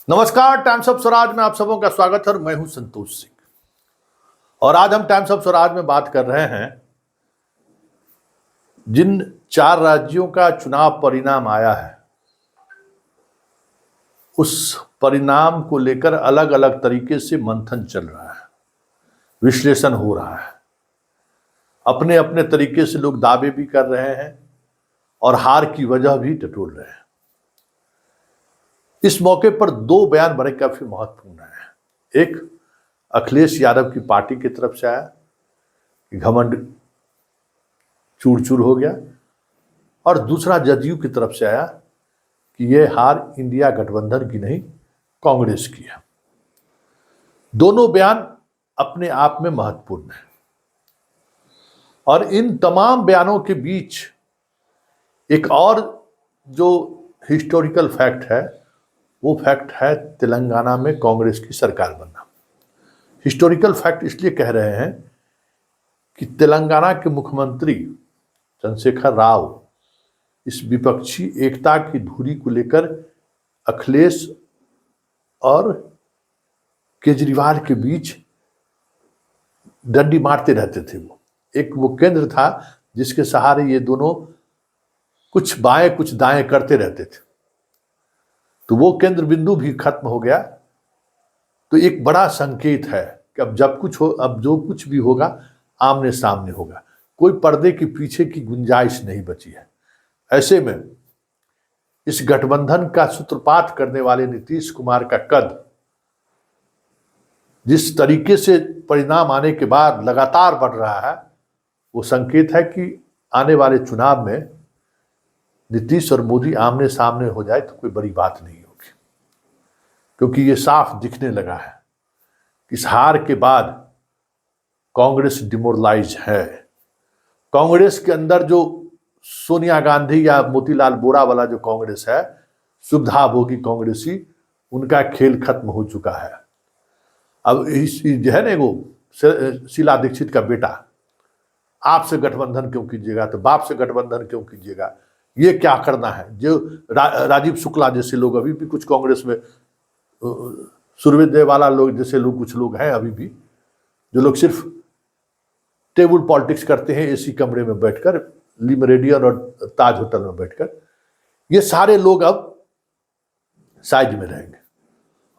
नमस्कार, times of Swaraj में आप सबों का स्वागत है और मैं हूं संतोष सिंह। और आज हम टाइम्स ऑफ स्वराज में बात कर रहे हैं जिन 4 राज्यों का चुनाव परिणाम आया है उस परिणाम को लेकर अलग अलग तरीके से मंथन चल रहा है, विश्लेषण हो रहा है। अपने अपने तरीके से लोग दावे भी कर रहे हैं और हार की वजह भी टटोल रहे हैं। इस मौके पर 2 बयान बड़े काफी महत्वपूर्ण हैं। एक अखिलेश यादव की पार्टी की तरफ से आया कि घमंड चूर चूर हो गया, और दूसरा जदयू की तरफ से आया कि यह हार इंडिया गठबंधन की नहीं, कांग्रेस की है। दोनों बयान अपने आप में महत्वपूर्ण हैं और इन तमाम बयानों के बीच एक और जो हिस्टोरिकल फैक्ट है वो फैक्ट है तेलंगाना में कांग्रेस की सरकार बनना। हिस्टोरिकल फैक्ट इसलिए कह रहे हैं कि तेलंगाना के मुख्यमंत्री चंद्रशेखर राव इस विपक्षी एकता की धुरी को लेकर अखिलेश और केजरीवाल के बीच डंडी मारते रहते थे। वो केंद्र था जिसके सहारे ये दोनों कुछ बाएं कुछ दाएं करते रहते थे। तो वो केंद्र बिंदु भी खत्म हो गया। तो एक बड़ा संकेत है कि अब जो कुछ भी होगा आमने सामने होगा, कोई पर्दे के पीछे की गुंजाइश नहीं बची है। ऐसे में इस गठबंधन का सूत्रपात करने वाले नीतीश कुमार का कद जिस तरीके से परिणाम आने के बाद लगातार बढ़ रहा है, वो संकेत है कि आने वाले चुनाव में नीतीश और मोदी आमने सामने हो जाए तो कोई बड़ी बात नहीं होगी, क्योंकि ये साफ दिखने लगा है कि इस हार के बाद कांग्रेस डिमोरलाइज है। कांग्रेस के अंदर जो सोनिया गांधी या मोतीलाल वोरा वाला जो कांग्रेस है, सुविधा भोगी कांग्रेसी, उनका खेल खत्म हो चुका है। अब इस जो है ना, वो शीला दीक्षित का बेटा, आपसे गठबंधन क्यों कीजिएगा, तो बाप से गठबंधन क्यों कीजिएगा, ये क्या करना है। जो राजीव शुक्ला जैसे लोग अभी भी कुछ कांग्रेस में, सूर्योदय वाला लोग जैसे लोग, कुछ लोग हैं अभी भी जो लोग सिर्फ टेबल पॉलिटिक्स करते हैं एसी कमरे में बैठकर, ली मेरिडियन और ताज होटल में बैठकर। ये सारे लोग अब साइज में रहेंगे,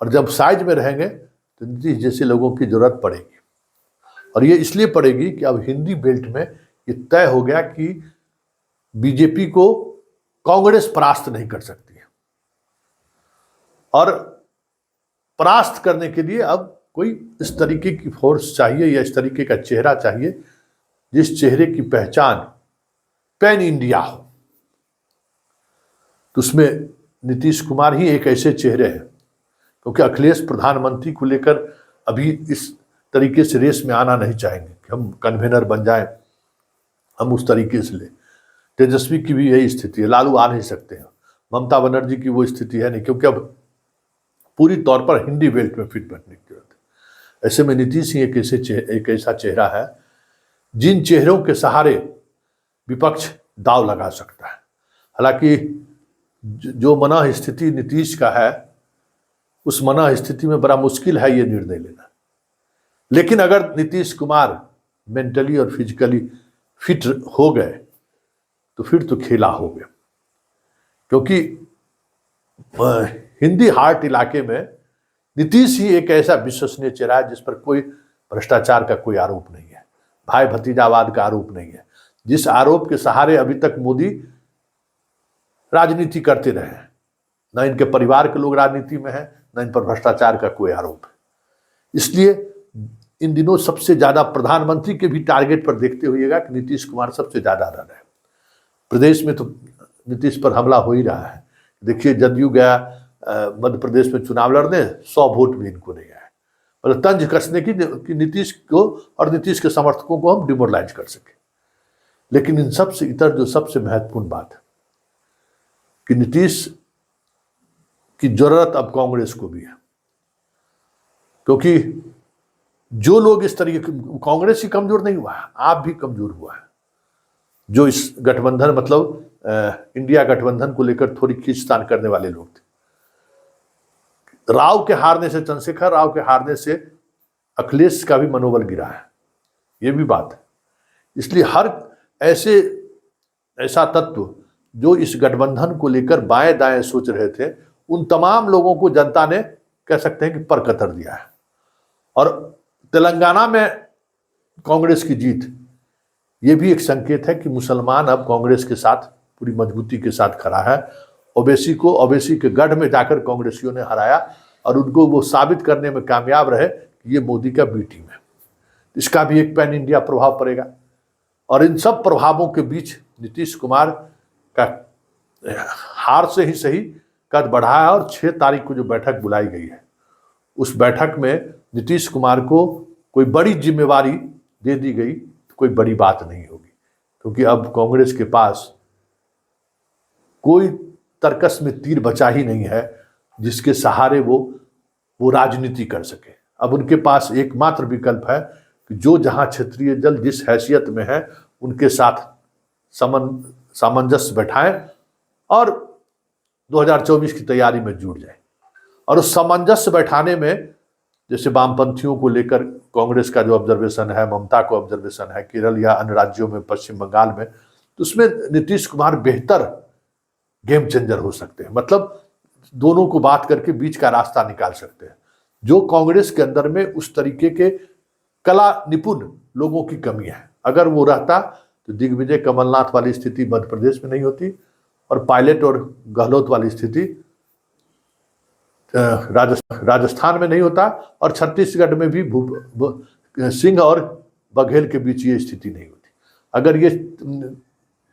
और जब साइज में रहेंगे तो नीतीश जैसे लोगों की जरूरत पड़ेगी। और ये इसलिए पड़ेगी कि अब हिंदी बेल्ट में ये तय हो गया कि बीजेपी को कांग्रेस परास्त नहीं कर सकती है, और परास्त करने के लिए अब कोई इस तरीके की फोर्स चाहिए या इस तरीके का चेहरा चाहिए जिस चेहरे की पहचान पैन इंडिया हो। तो उसमें नीतीश कुमार ही एक ऐसे चेहरे हैं, क्योंकि अखिलेश प्रधानमंत्री को लेकर अभी इस तरीके से रेस में आना नहीं चाहेंगे कि हम कन्वेनर बन जाएं, हम उस तरीके से ले। तेजस्वी की भी यही स्थिति है, लालू आ नहीं सकते हैं, ममता बनर्जी की वो स्थिति है नहीं, क्योंकि अब पूरी तौर पर हिंदी बेल्ट में फिट बैठने की जरूरत है। ऐसे में नीतीश ही एक ऐसा चेहरा है जिन चेहरों के सहारे विपक्ष दाव लगा सकता है। हालांकि जो मना स्थिति नीतीश का है, उस मना स्थिति में बड़ा मुश्किल है ये निर्णय लेना। लेकिन अगर नीतीश कुमार मेंटली और फिजिकली फिट हो गए तो फिर तो खेला हो गया, क्योंकि हिंदी हार्ट इलाके में नीतीश ही एक ऐसा विश्वसनीय चेहरा है जिस पर कोई भ्रष्टाचार का कोई आरोप नहीं है, भाई भतीजावाद का आरोप नहीं है, जिस आरोप के सहारे अभी तक मोदी राजनीति करते रहे हैं। न इनके परिवार के लोग राजनीति में हैं, न इन पर भ्रष्टाचार का कोई आरोप है। इसलिए इन दिनों सबसे ज्यादा प्रधानमंत्री के भी टारगेट पर देखते हुएगा कि नीतीश कुमार सबसे ज्यादा रह रहे हैं। प्रदेश में तो नीतीश पर हमला हो ही रहा है। देखिए, जदयू गया मध्य प्रदेश में चुनाव लड़ने, 100 वोट भी इनको नहीं आए। मतलब तंज कसने की कि नीतीश को और नीतीश के समर्थकों को हम डिमोरलाइज कर सके। लेकिन इन सबसे इतर जो सबसे महत्वपूर्ण बात है कि नीतीश की जरूरत अब कांग्रेस को भी है, क्योंकि जो लोग इस तरीके, कांग्रेस ही कमजोर नहीं हुआ है, आप भी कमजोर हुआ है। जो इस गठबंधन मतलब इंडिया गठबंधन को लेकर थोड़ी खींचतान करने वाले लोग थे, राव के हारने से, चंद्रशेखर राव के हारने से अखिलेश का भी मनोबल गिरा है, ये भी बात है। इसलिए हर ऐसा तत्व जो इस गठबंधन को लेकर बाएं दाएं सोच रहे थे, उन तमाम लोगों को जनता ने कह सकते हैं कि पर कतर दिया है। और तेलंगाना में कांग्रेस की जीत, ये भी एक संकेत है कि मुसलमान अब कांग्रेस के साथ पूरी मजबूती के साथ खड़ा है। ओवैसी के गढ़ में जाकर कांग्रेसियों ने हराया और उनको वो साबित करने में कामयाब रहे कि ये मोदी का बी टीम है। इसका भी एक पैन इंडिया प्रभाव पड़ेगा। और इन सब प्रभावों के बीच नीतीश कुमार का हार से ही सही कद बढ़ा है। और 6 तारीख को जो बैठक बुलाई गई है, उस बैठक में नीतीश कुमार को कोई बड़ी जिम्मेवारी दे दी गई तो कोई बड़ी बात नहीं होगी, क्योंकि अब कांग्रेस के पास कोई तर्कस में तीर बचा ही नहीं है जिसके सहारे वो राजनीति कर सके। अब उनके पास एकमात्र विकल्प है कि जो जहां क्षेत्रीय दल जिस हैसियत में है उनके साथ सामंजस्य बैठाएं और 2024 की तैयारी में जुट जाए। और उस सामंजस्य बैठाने में जैसे वामपंथियों को लेकर कांग्रेस का जो ऑब्जर्वेशन है, ममता को ऑब्जर्वेशन है केरल या अन्य राज्यों में, पश्चिम बंगाल में, तो उसमें नीतीश कुमार बेहतर गेम चेंजर हो सकते हैं। मतलब दोनों को बात करके बीच का रास्ता निकाल सकते हैं। जो कांग्रेस के अंदर में उस तरीके के कला निपुण लोगों की कमी है, अगर वो रहता तो दिग्विजय कमलनाथ वाली स्थिति मध्य प्रदेश में नहीं होती और पायलट और गहलोत वाली स्थिति राजस्थान में नहीं होता और छत्तीसगढ़ में भी सिंह और बघेल के बीच ये स्थिति नहीं होती। अगर ये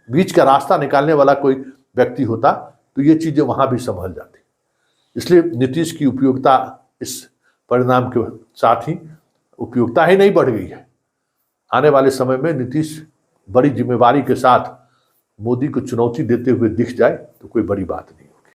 बीच का रास्ता निकालने वाला कोई व्यक्ति होता तो ये चीजें वहां भी संभल जाती। इसलिए नीतीश की उपयोगिता इस परिणाम के साथ ही उपयोगिता ही नहीं बढ़ गई है। आने वाले समय में नीतीश बड़ी जिम्मेवारी के साथ मोदी को चुनौती देते हुए दिख जाए तो कोई बड़ी बात नहीं।